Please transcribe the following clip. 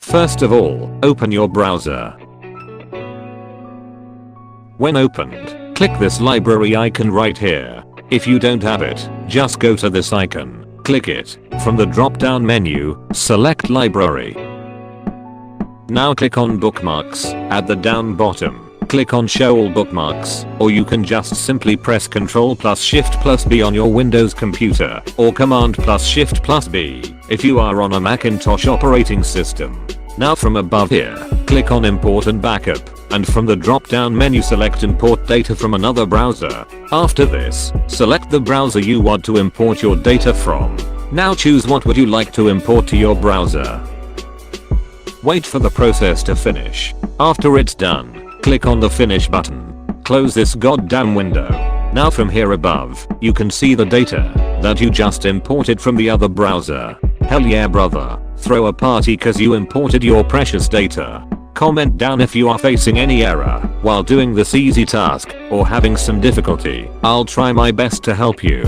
First of all, open your browser. When opened, click this library icon right here. If you don't have it, just go to this icon, click it. From the drop down menu, select library. Now click on bookmarks. At the down bottom, click on show all bookmarks, or you can just simply press Ctrl plus Shift plus B on your Windows computer, or Command plus Shift plus B if you are on a Macintosh operating system. Now from above here, click on import and backup, and from the drop down menu select import data from another browser. After this, select the browser you want to import your data from. Now choose what would you like to import to your browser. Wait for the process to finish. After it's done, click on the finish button. Close this goddamn window. Now from here above, you can see the data that you just imported from the other browser. Hell yeah brother, throw a party cause you imported your precious data. Comment down if you are facing any error while doing this easy task or having some difficulty. I'll try my best to help you.